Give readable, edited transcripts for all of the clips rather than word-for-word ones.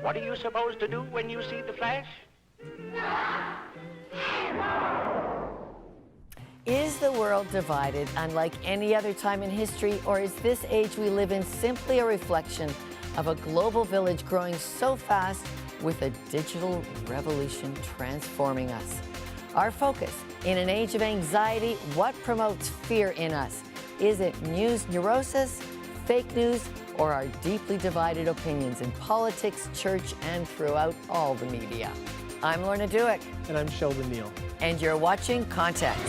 What are you supposed to do when you see the Flash? Is the world divided unlike any other time in history, or is this age we live in simply a reflection of a global village growing so fast with a digital revolution transforming us? Our focus, in an age of anxiety, what promotes fear in us? Is it news neurosis, fake news, or our deeply divided opinions in politics, church, and throughout all the media? I'm Lorna Dueck. And I'm Sheldon Neal. And you're watching Context.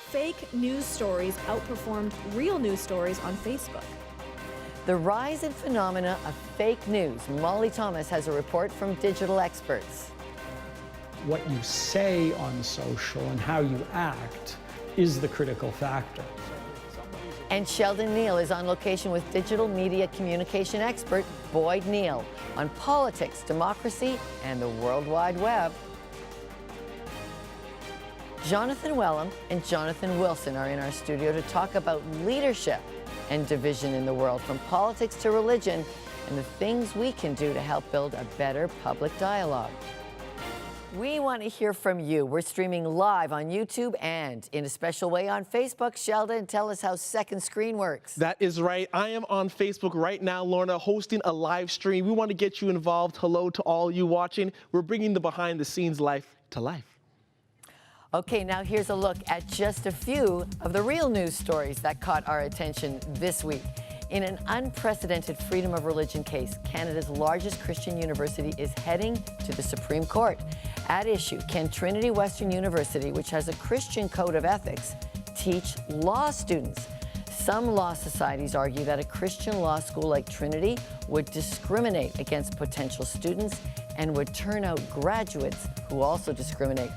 Fake news stories outperformed real news stories on Facebook. The rise and phenomena of fake news. Molly Thomas has a report from digital experts. What you say on social and how you act is the critical factor. And Sheldon Neal is on location with digital media communication expert Boyd Neal on politics, democracy, and the World Wide Web. Jonathan Wellham and Jonathan Wilson are in our studio to talk about leadership and division in the world, from politics to religion, and the things we can do to help build a better public dialogue. We want to hear from you. We're streaming live on YouTube and in a special way on Facebook. Sheldon, tell us how Second Screen works. That is right. I am on Facebook right now, Lorna, hosting a live stream. We want to get you involved. Hello to all you watching. We're bringing the behind-the-scenes life to life. Okay, now here's a look at just a few of the real news stories that caught our attention this week. In an unprecedented freedom of religion case, Canada's largest Christian university is heading to the Supreme Court. At issue, can Trinity Western University, which has a Christian code of ethics, teach law students? Some law societies argue that a Christian law school like Trinity would discriminate against potential students and would turn out graduates who also discriminate.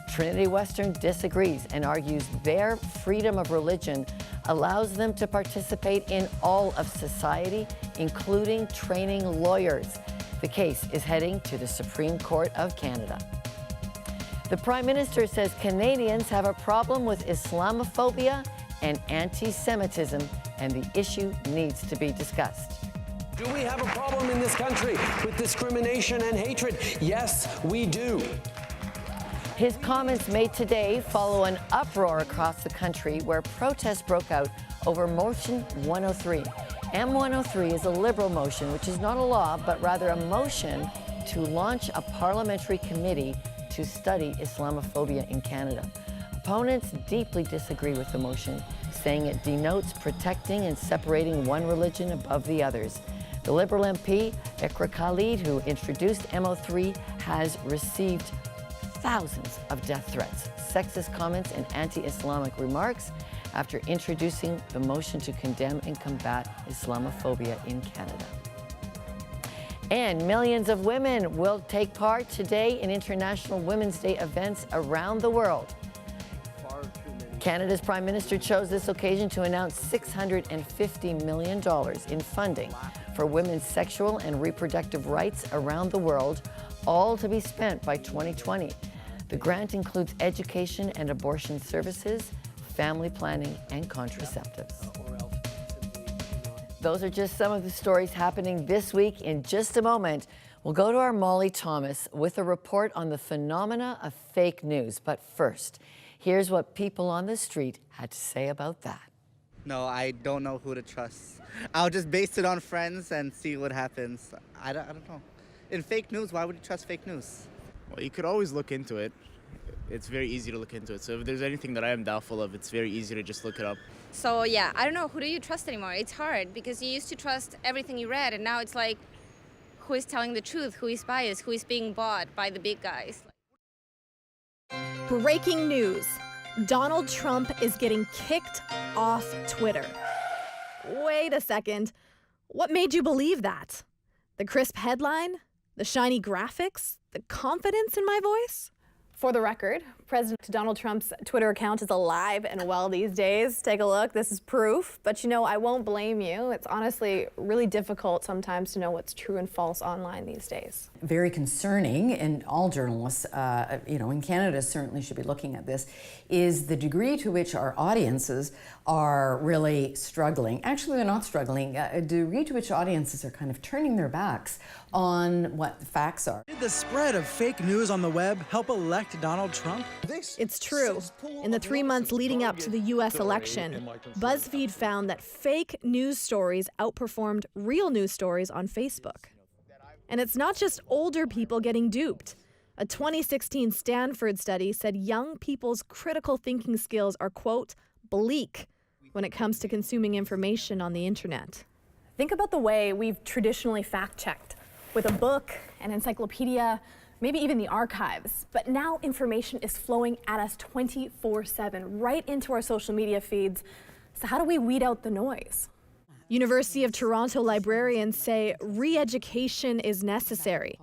Trinity Western disagrees and argues their freedom of religion allows them to participate in all of society, including training lawyers. The case is heading to the Supreme Court of Canada. The Prime Minister says Canadians have a problem with Islamophobia and anti-Semitism, and the issue needs to be discussed. Do we have a problem in this country with discrimination and hatred? Yes, we do. His comments made today follow an uproar across the country where protests broke out over Motion 103. M103 is a Liberal motion, which is not a law, but rather a motion to launch a parliamentary committee to study Islamophobia in Canada. Opponents deeply disagree with the motion, saying it denotes protecting and separating one religion above the others. The Liberal MP, Iqra Khalid, who introduced M03, has received thousands of death threats, sexist comments, and anti-Islamic remarks after introducing the motion to condemn and combat Islamophobia in Canada. And millions of women will take part today in International Women's Day events around the world. Canada's Prime Minister chose this occasion to announce $650 million in funding for women's sexual and reproductive rights around the world, all to be spent by 2020. The grant includes education and abortion services, family planning, and contraceptives. Those are just some of the stories happening this week. In just a moment, we'll go to our Molly Thomas with a report on the phenomena of fake news. But first, here's what people on the street had to say about that. No, I don't know who to trust. I'll just base it on friends and see what happens. I don't know. In fake news, why would you trust fake news? Well, you could always look into it. It's very easy to look into it. So if there's anything that I am doubtful of, it's very easy to just look it up. So yeah, I don't know, who do you trust anymore? It's hard because you used to trust everything you read, and now it's like, who is telling the truth? Who is biased? Who is being bought by the big guys? Breaking news. Donald Trump is getting kicked off Twitter. Wait a second. What made you believe that? The crisp headline? The shiny graphics? The confidence in my voice? For the record, President Donald Trump's Twitter account is alive and well these days. Take a look. This is proof. But, you know, I won't blame you. It's honestly really difficult sometimes to know what's true and false online these days. Very concerning, and all journalists, you know, in Canada certainly should be looking at this, is the degree to which our audiences are really struggling. Actually, they're not struggling. A degree to which audiences are kind of turning their backs on what the facts are. Did the spread of fake news on the web help elect Donald Trump? It's true. In the 3 months leading up to the U.S. election, BuzzFeed found that fake news stories outperformed real news stories on Facebook. And it's not just older people getting duped. A 2016 Stanford study said young people's critical thinking skills are, quote, bleak when it comes to consuming information on the internet. Think about the way we've traditionally fact-checked with a book, an encyclopedia, maybe even the archives. But now information is flowing at us 24/7, right into our social media feeds. So how do we weed out the noise? University of Toronto librarians say re-education is necessary.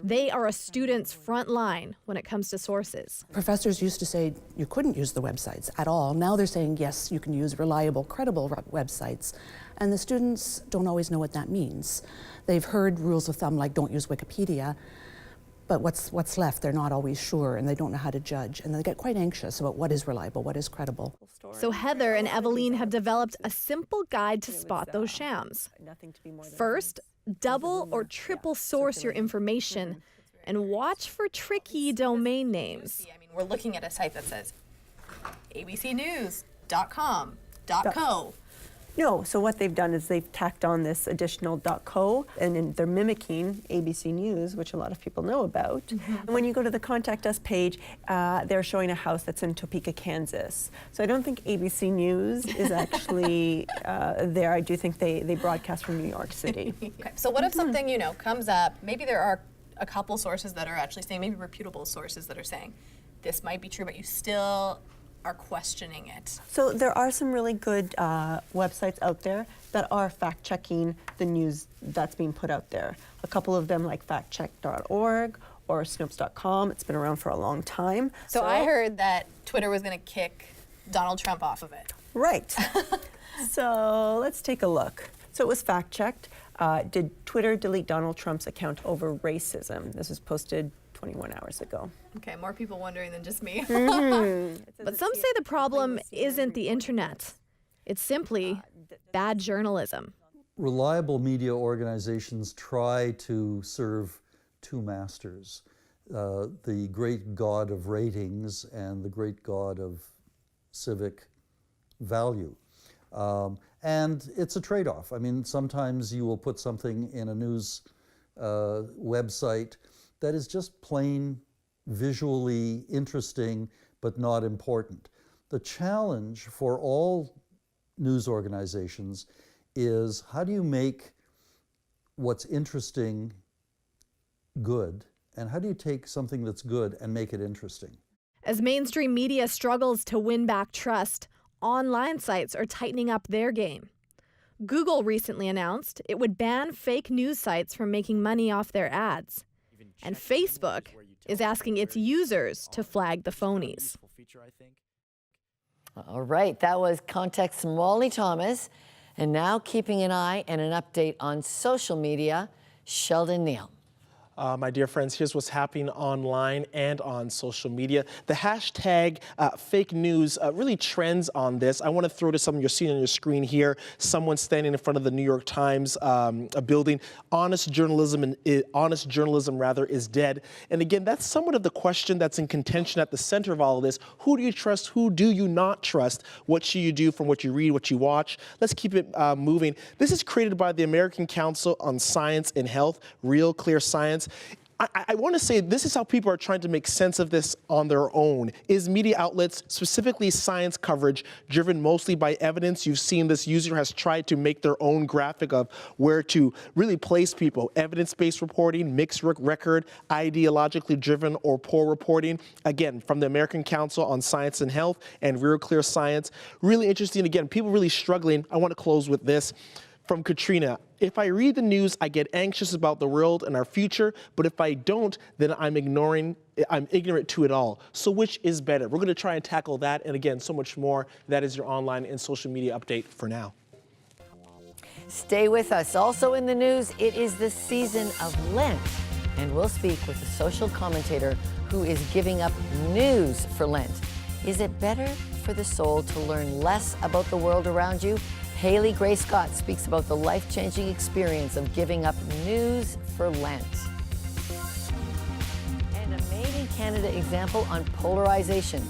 They are a student's front line when it comes to sources. Professors used to say you couldn't use the websites at all. Now they're saying, yes, you can use reliable, credible websites. And the students don't always know what that means. They've heard rules of thumb like don't use Wikipedia, but what's left, they're not always sure, and they don't know how to judge. And they get quite anxious about what is reliable, what is credible. So Heather and Eveline have developed a simple guide to spot those shams. First, double or triple source your information and watch for tricky domain names. I mean, we're looking at a site that says abcnews.com.co. No, so what they've done is they've tacked on this additional .co, and they're mimicking ABC News, which a lot of people know about. And when you go to the Contact Us page, they're showing a house that's in Topeka, Kansas. So I don't think ABC News is actually there. I do think they broadcast from New York City. Okay. So what if something, you know, comes up, maybe there are a couple sources that are actually saying, maybe reputable sources that are saying, this might be true, but you still are questioning it. So there are some really good websites out there that are fact-checking the news that's being put out there. A couple of them like factcheck.org or Snopes.com. It's been around for a long time. So I heard that Twitter was going to kick Donald Trump off of it. Right. So let's take a look. So it was fact-checked. Did Twitter delete Donald Trump's account over racism? This was posted 21 hours ago. Okay, more people wondering than just me. But some say the problem isn't the internet. It's simply bad journalism. Reliable media organizations try to serve two masters, the great god of ratings and the great god of civic value. And it's a trade-off. I mean, sometimes you will put something in a news website that is just plain visually interesting but not important. The challenge for all news organizations is how do you make what's interesting good, and how do you take something that's good and make it interesting? As mainstream media struggles to win back trust, online sites are tightening up their game. Google recently announced it would ban fake news sites from making money off their ads. And Facebook is asking its users to flag the phonies. All right, that was Context Molly Thomas. And now keeping an eye and an update on social media, Sheldon Neal. My dear friends, here's what's happening online and on social media. The hashtag fake news really trends on this. I want to throw to something you're seeing on your screen here. Someone standing in front of the New York Times a building. Honest journalism is dead. And again, that's somewhat of the question that's in contention at the center of all of this. Who do you trust? Who do you not trust? What should you do from what you read, what you watch? Let's keep it moving. This is created by the American Council on Science and Health, Real Clear Science. I want to say this is how people are trying to make sense of this on their own. Is media outlets, specifically science coverage, driven mostly by evidence? You've seen this user has tried to make their own graphic of where to really place people. Evidence-based reporting, mixed record, ideologically driven or poor reporting. Again, from the American Council on Science and Health and Real Clear Science. Really interesting. Again, people really struggling. I want to close with this. From Katrina, if I read the news, I get anxious about the world and our future, but if I don't, then I'm ignoring I'm ignorant to it all. So which is better? We're going to try and tackle that and again, so much more. That is your online and social media update for now. Stay with us. Also in the news, it is the season of Lent, and we'll speak with a social commentator who is giving up news for Lent. Is it better for the soul to learn less about the world around you? Haley Gray Scott speaks about the life-changing experience of giving up news for Lent. And a Made in Canada example on polarization.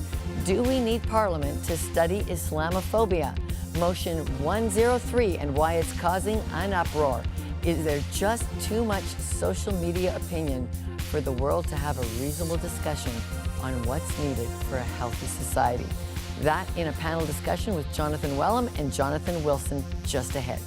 Do we need Parliament to study Islamophobia? Motion 103 and why it's causing an uproar. Is there just too much social media opinion for the world to have a reasonable discussion on what's needed for a healthy society? That in a panel discussion with Jonathan Wellham and Jonathan Wilson just ahead.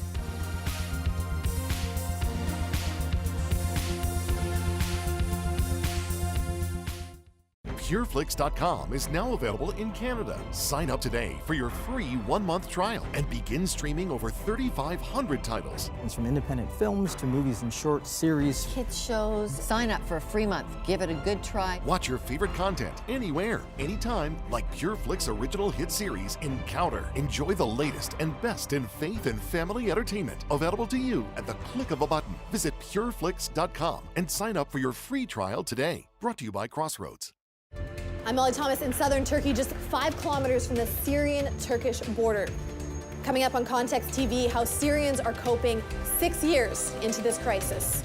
PureFlix.com is now available in Canada. Sign up today for your free 1-month trial and begin streaming over 3,500 titles. It's from independent films to movies and short series. Kids shows. Sign up for a free month. Give it a good try. Watch your favorite content anywhere, anytime, like PureFlix original hit series Encounter. Enjoy the latest and best in faith and family entertainment. Available to you at the click of a button. Visit PureFlix.com and sign up for your free trial today. Brought to you by Crossroads. I'm Molly Thomas in southern Turkey, just 5 kilometers from the Syrian-Turkish border. Coming up on Context TV, how Syrians are coping 6 years into this crisis.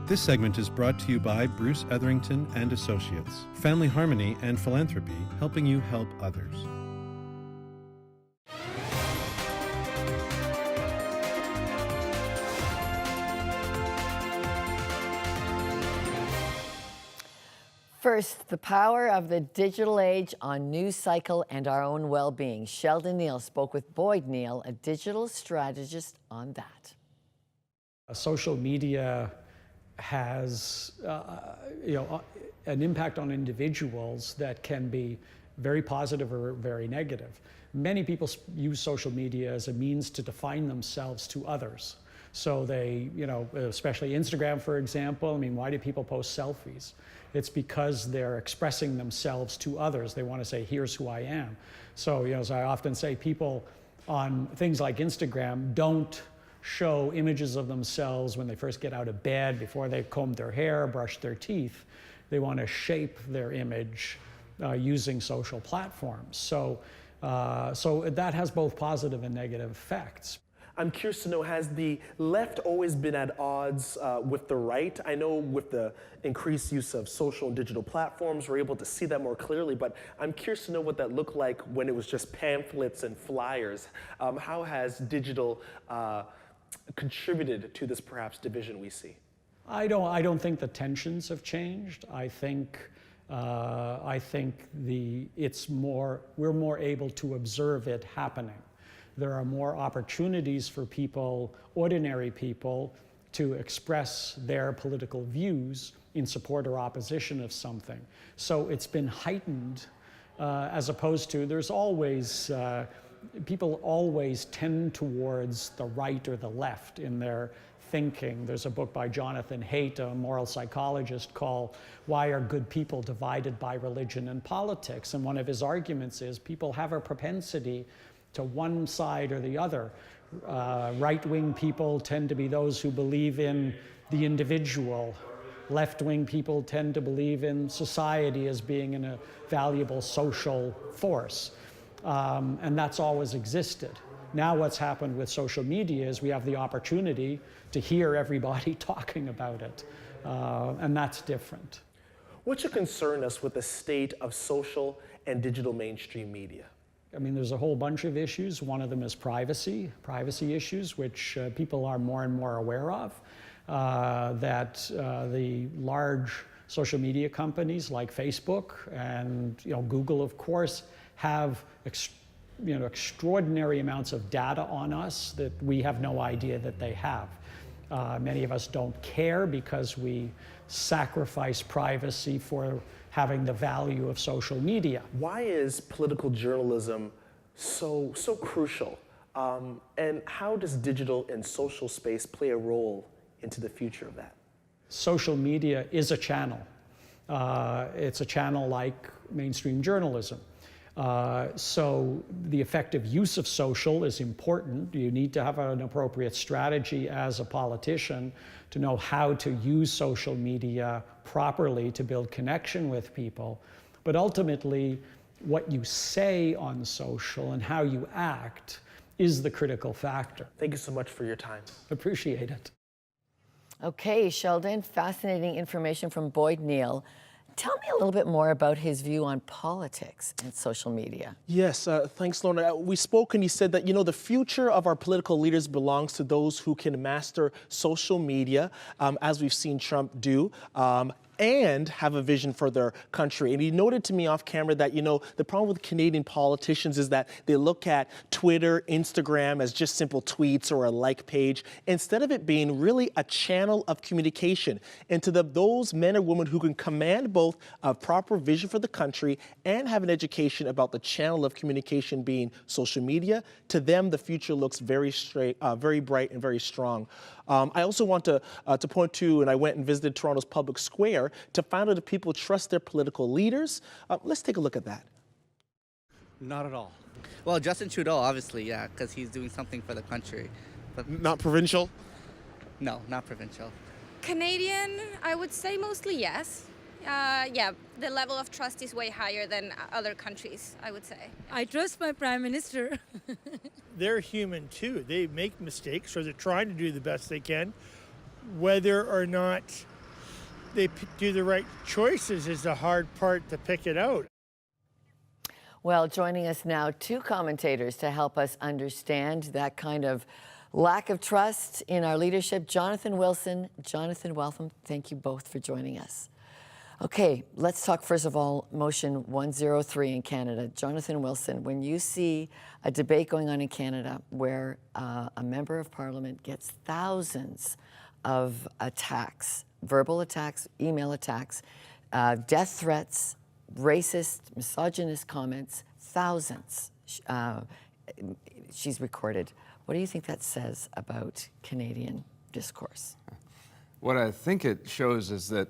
This segment is brought to you by Bruce Etherington and Associates, Family Harmony and Philanthropy, helping you help others. First, the power of the digital age on news cycle and our own well-being. Sheldon Neal spoke with Boyd Neal, a digital strategist, on that. Social media has an impact on individuals that can be very positive or very negative. Many people use social media as a means to define themselves to others. So they, especially Instagram, for example, I mean, why do people post selfies? It's because they're expressing themselves to others. They want to say, here's who I am. So, as I often say, people on things like Instagram don't show images of themselves when they first get out of bed, before they've combed their hair, brushed their teeth. They want to shape their image using social platforms. So that has both positive and negative effects. I'm curious to know, has the left always been at odds with the right? I know with the increased use of social and digital platforms, we're able to see that more clearly, but I'm curious to know what that looked like when it was just pamphlets and flyers. How has digital contributed to this perhaps division we see? I don't think the tensions have changed. I think we're more able to observe it happening. There are more opportunities for people, ordinary people, to express their political views in support or opposition of something. So it's been heightened as opposed to, there's always, people always tend towards the right or the left in their thinking. There's a book by Jonathan Haidt, a moral psychologist, called Why Are Good People Divided by Religion and Politics? And one of his arguments is people have a propensity to one side or the other. Right-wing people tend to be those who believe in the individual. Left-wing people tend to believe in society as being a valuable social force. And that's always existed. Now what's happened with social media is we have the opportunity to hear everybody talking about it. And that's different. What should concern us with the state of social and digital mainstream media? I mean, there's a whole bunch of issues. One of them is privacy issues, which people are more and more aware of, that the large social media companies like Facebook and Google, of course, have extraordinary amounts of data on us that we have no idea that they have. Many of us don't care because we sacrifice privacy for having the value of social media. Why is political journalism so crucial And how does digital and social space play a role into the future of that? Social media is a channel. It's a channel like mainstream journalism. So the effective use of social is important. You need to have an appropriate strategy as a politician to know how to use social media properly to build connection with people. But ultimately, what you say on social and how you act is the critical factor. Thank you so much for your time. Appreciate it. Okay, Sheldon, fascinating information from Boyd Neal. Tell me a little bit more about his view on politics and social media. Yes, thanks, Lorna. We spoke and he said that, the future of our political leaders belongs to those who can master social media, as we've seen Trump do. And have a vision for their country. And he noted to me off camera that, the problem with Canadian politicians is that they look at Twitter, Instagram as just simple tweets or a like page, instead of it being really a channel of communication. And to those men or women who can command both a proper vision for the country and have an education about the channel of communication being social media, to them the future looks very bright and very strong. I also want to point to, and I went and visited Toronto's Public Square to find out if people trust their political leaders. Let's take a look at that. Not at all. Well, Justin Trudeau, obviously, yeah, because he's doing something for the country. But not provincial? No, not provincial. Canadian, I would say mostly yes. Yeah, the level of trust is way higher than other countries, I would say. I trust my Prime Minister. They're human too. They make mistakes, or they're trying to do the best they can. Whether or not they do the right choices is the hard part to pick it out. Well, joining us now, two commentators to help us understand that kind of lack of trust in our leadership. Jonathan Wilson, Jonathan Weltham, thank you both for joining us. Okay, let's talk first of all, motion 103 in Canada. Jonathan Wilson, when you see a debate going on in Canada where a member of parliament gets thousands of attacks, verbal attacks, email attacks, death threats, racist, misogynist comments, thousands she's recorded. What do you think that says about Canadian discourse? What I think it shows is that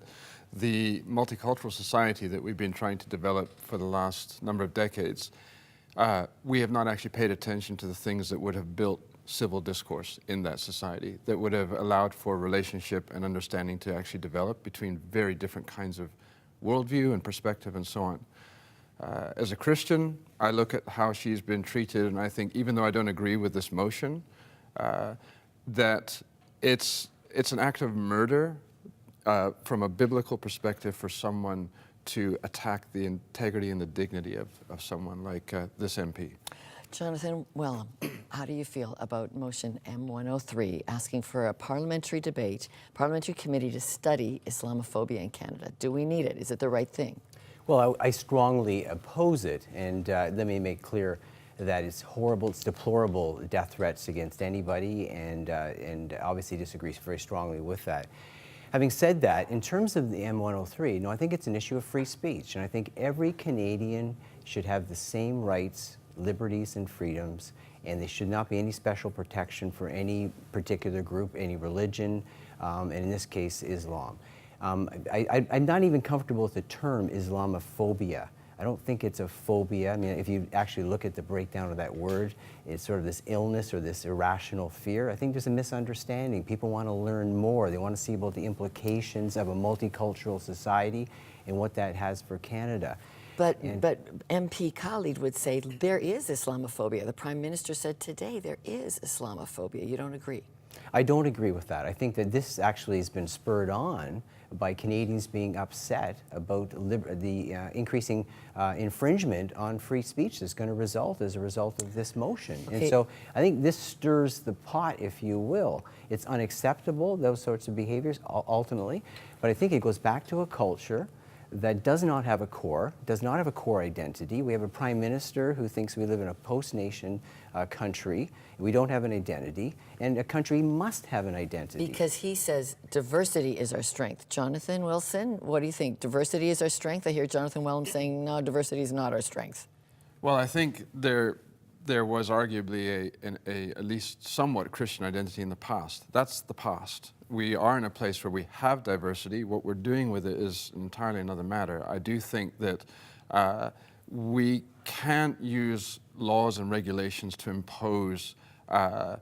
the multicultural society that we've been trying to develop for the last number of decades, we have not actually paid attention to the things that would have built civil discourse in that society, that would have allowed for relationship and understanding to actually develop between very different kinds of worldview and perspective and so on. As a Christian, I look at how she's been treated, and I think, even though I don't agree with this motion, that it's an act of murder from a biblical perspective for someone to attack the integrity and the dignity of someone like this MP. Jonathan Weltham, how do you feel about motion M103 asking for a parliamentary debate, parliamentary committee to study Islamophobia in Canada? Do we need it? Is it the right thing? Well, I strongly oppose it, and let me make clear that it's horrible, it's deplorable death threats against anybody, and obviously disagrees very strongly with that. Having said that, in terms of the M103, no, I think it's an issue of free speech, and I think every Canadian should have the same rights, liberties, and freedoms, and there should not be any special protection for any particular group, any religion, and in this case, Islam. I'm not even comfortable with the term Islamophobia. I don't think it's a phobia. I mean, if you actually look at the breakdown of that word, it's sort of this illness or this irrational fear. I think there's a misunderstanding. People want to learn more. They want to see about the implications of a multicultural society and what that has for Canada. But MP Khalid would say there is Islamophobia. The Prime Minister said today there is Islamophobia. You don't agree? I don't agree with that. I think that this actually has been spurred on by Canadians being upset about the increasing infringement on free speech that's going to result as a result of this motion. Okay. And so I think this stirs the pot, if you will. It's unacceptable, those sorts of behaviors, ultimately, but I think it goes back to a culture that does not have a core identity. We have a Prime Minister who thinks we live in a post-nation country. We don't have an identity, and a country must have an identity. Because he says diversity is our strength. Jonathan Wilson, what do you think? Diversity is our strength? I hear Jonathan Weltham saying, no, diversity is not our strength. Well, I think there there was arguably a at least somewhat Christian identity in the past. That's the past. We are in a place where we have diversity. What we're doing with it is entirely another matter. I do think that we can't use laws and regulations to impose a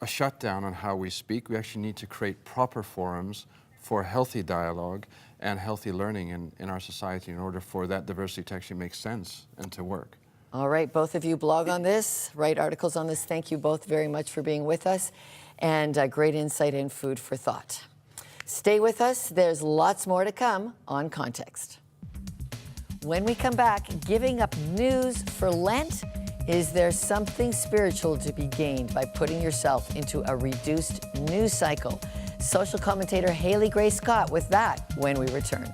shutdown on how we speak. We actually need to create proper forums for healthy dialogue and healthy learning in our society in order for that diversity to actually make sense and to work. All right, both of you blog on this, write articles on this. Thank you both very much for being with us, and great insight and food for thought. Stay with us. There's lots more to come on Context. When we come back, giving up news for Lent, is there something spiritual to be gained by putting yourself into a reduced news cycle? Social commentator Haley Gray Scott with that when we return.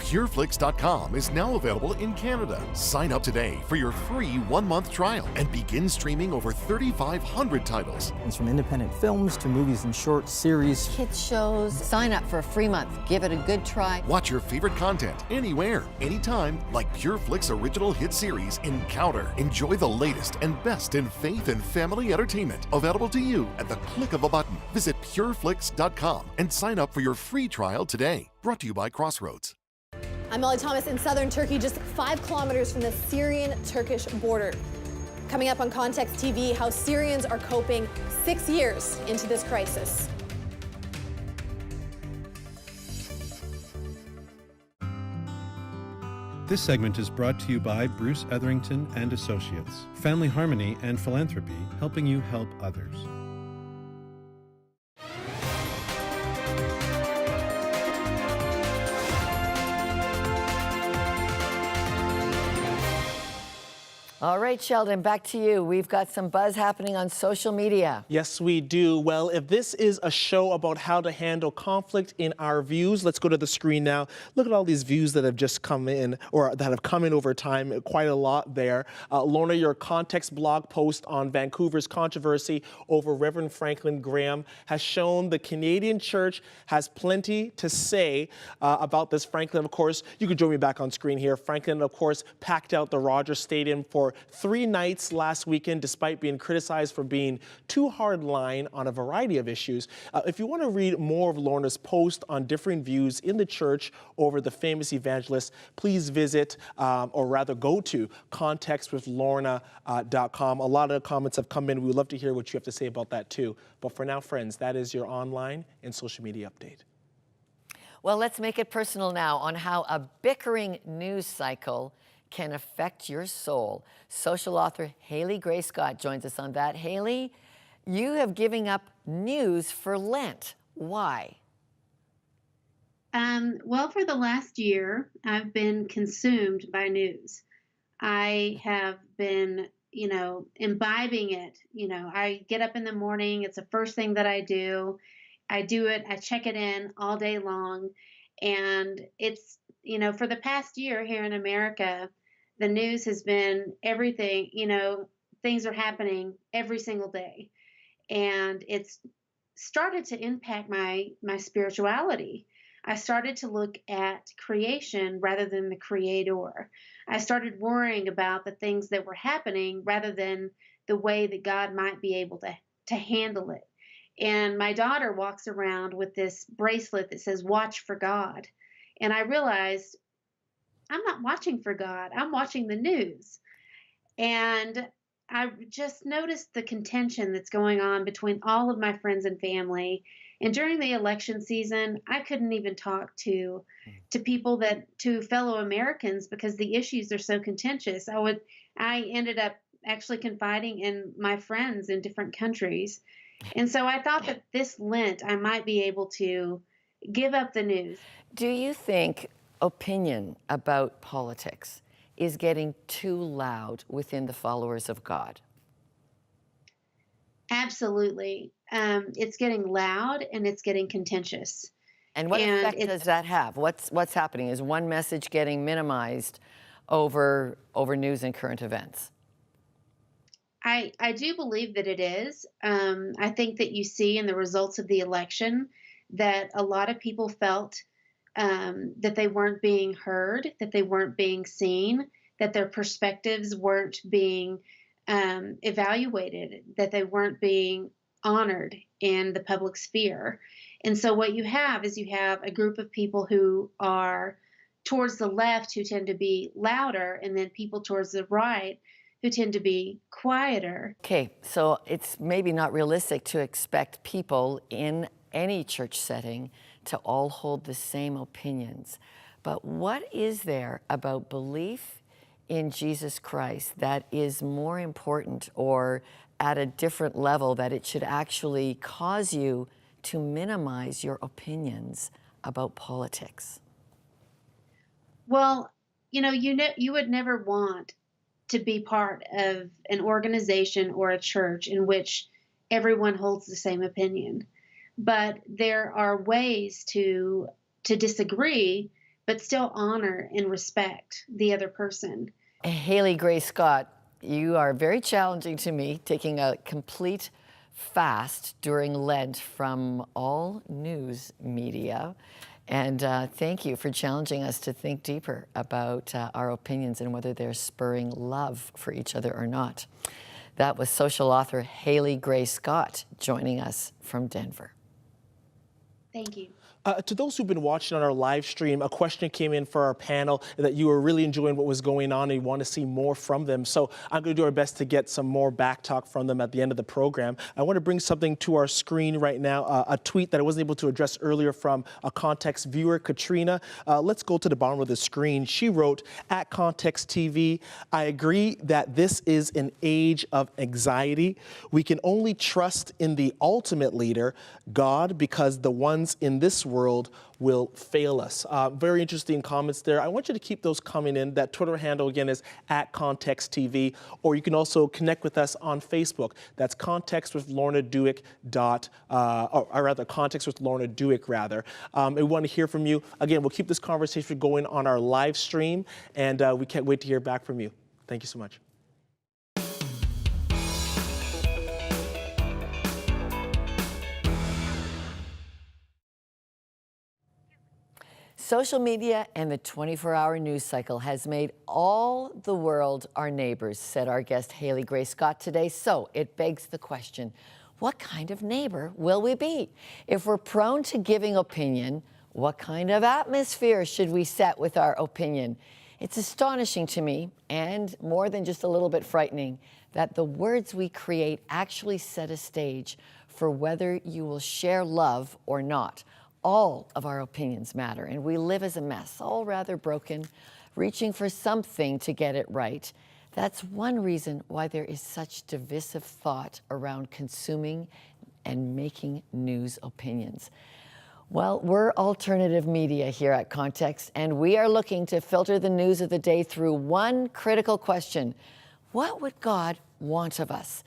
PureFlix.com is now available in Canada. Sign up today for your free 1-month trial and begin streaming over 3,500 titles. It's from independent films to movies and short series. Kids shows. Sign up for a free month. Give it a good try. Watch your favorite content anywhere, anytime, like PureFlix original hit series Encounter. Enjoy the latest and best in faith and family entertainment. Available to you at the click of a button. Visit PureFlix.com and sign up for your free trial today. Brought to you by Crossroads. I'm Molly Thomas in southern Turkey, just 5 kilometers from the Syrian-Turkish border. Coming up on Context TV, how Syrians are coping 6 years into this crisis. This segment is brought to you by Bruce Etherington and Associates, Family Harmony and Philanthropy, helping you help others. All right, Sheldon, back to you. We've got some buzz happening on social media. Yes, we do. Well, if this is a show about how to handle conflict in our views, let's go to the screen now. Look at all these views that have just come in, or that have come in over time, quite a lot there. Lorna, your Context blog post on Vancouver's controversy over Reverend Franklin Graham has shown the Canadian church has plenty to say about this. Franklin, of course, you could join me back on screen here. Franklin, of course, packed out the Rogers Stadium for 3 nights last weekend, despite being criticized for being too hardline on a variety of issues. If you want to read more of Lorna's post on differing views in the church over the famous evangelist, please visit, or rather go to contextwithlorna.com. A lot of comments have come in. We would love to hear what you have to say about that too. But for now, friends, that is your online and social media update. Well, let's make it personal now on how a bickering news cycle can affect your soul. Social author Haley Gray Scott joins us on that. Haley, you have given up news for Lent. Why? Well, for the last year, I've been consumed by news. I have been, imbibing it. I get up in the morning. It's the first thing that I do. I check it in all day long. And it's, for the past year here in America, the news has been everything, things are happening every single day. And it's started to impact my spirituality. I started to look at creation rather than the creator. I started worrying about the things that were happening rather than the way that God might be able to handle it. And my daughter walks around with this bracelet that says, "Watch for God." And I realized, I'm not watching for God. I'm watching the news. And I just noticed the contention that's going on between all of my friends and family. And during the election season, I couldn't even talk to people to fellow Americans because the issues are so contentious. I ended up actually confiding in my friends in different countries. And so I thought that this Lent, I might be able to give up the news. Do you think opinion about politics is getting too loud within the followers of God? Absolutely. It's getting loud and it's getting contentious. And what effect does that have? What's happening? Is one message getting minimized over news and current events? I do believe that it is. I think that you see in the results of the election that a lot of people felt that they weren't being heard, that they weren't being seen, that their perspectives weren't being evaluated, that they weren't being honored in the public sphere. And so what you have is you have a group of people who are towards the left who tend to be louder, and then people towards the right who tend to be quieter. Okay, so it's maybe not realistic to expect people in any church setting to all hold the same opinions. But what is there about belief in Jesus Christ that is more important or at a different level that it should actually cause you to minimize your opinions about politics? Well, you would never want to be part of an organization or a church in which everyone holds the same opinion. But there are ways to disagree, but still honor and respect the other person. Haley Gray Scott, you are very challenging to me, taking a complete fast during Lent from all news media. And thank you for challenging us to think deeper about our opinions and whether they're spurring love for each other or not. That was social author Haley Gray Scott joining us from Denver. Thank you. To those who've been watching on our live stream, a question came in for our panel that you were really enjoying what was going on and you want to see more from them. So I'm going to do our best to get some more back talk from them at the end of the program. I want to bring something to our screen right now, a tweet that I wasn't able to address earlier from a Context viewer, Katrina. Let's go to the bottom of the screen. She wrote, at Context TV, I agree that this is an age of anxiety. We can only trust in the ultimate leader, God, because the ones in this world will fail us. Very interesting comments there. I want you to keep those coming in. That Twitter handle again is at Context TV, or you can also connect with us on Facebook. That's Context with Lorna Dueck Context with Lorna Dueck rather. We want to hear from you. Again, we'll keep this conversation going on our live stream, and we can't wait to hear back from you. Thank you so much. Social media and the 24-hour news cycle has made all the world our neighbors, said our guest Haley Gray Scott today. So it begs the question, what kind of neighbor will we be? If we're prone to giving opinion, what kind of atmosphere should we set with our opinion? It's astonishing to me, and more than just a little bit frightening, that the words we create actually set a stage for whether you will share love or not. All of our opinions matter, and we live as a mess, all rather broken, reaching for something to get it right. That's one reason why there is such divisive thought around consuming and making news opinions. Well, we're alternative media here at Context, and we are looking to filter the news of the day through one critical question. What would God want of us?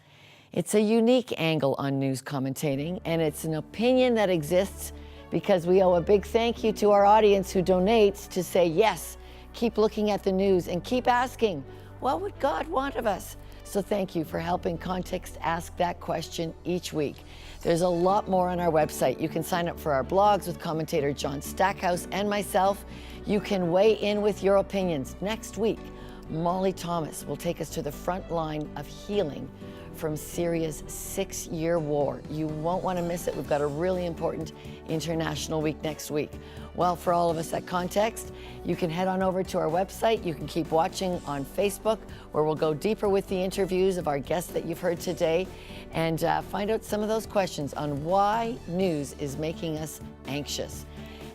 It's a unique angle on news commentating, and it's an opinion that exists because we owe a big thank you to our audience who donates to say, yes, keep looking at the news and keep asking, what would God want of us? So thank you for helping Context ask that question each week. There's a lot more on our website. You can sign up for our blogs with commentator John Stackhouse and myself. You can weigh in with your opinions. Next week, Molly Thomas will take us to the front line of healing from Syria's 6-year war. You won't want to miss it. We've got a really important International Week next week. Well, for all of us at Context, you can head on over to our website. You can keep watching on Facebook, where we'll go deeper with the interviews of our guests that you've heard today and find out some of those questions on why news is making us anxious.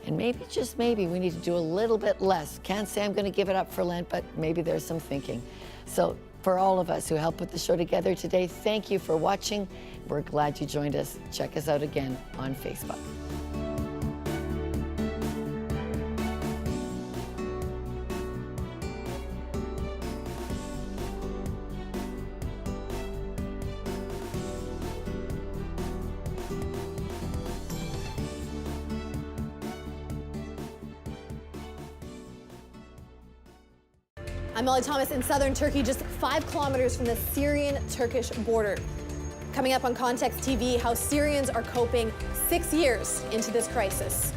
And maybe, just maybe, we need to do a little bit less. Can't say I'm going to give it up for Lent, but maybe there's some thinking. So for all of us who helped put the show together today, thank you for watching. We're glad you joined us. Check us out again on Facebook. I'm Molly Thomas in southern Turkey, just 5 kilometers from the Syrian-Turkish border. Coming up on Context TV, how Syrians are coping 6 years into this crisis.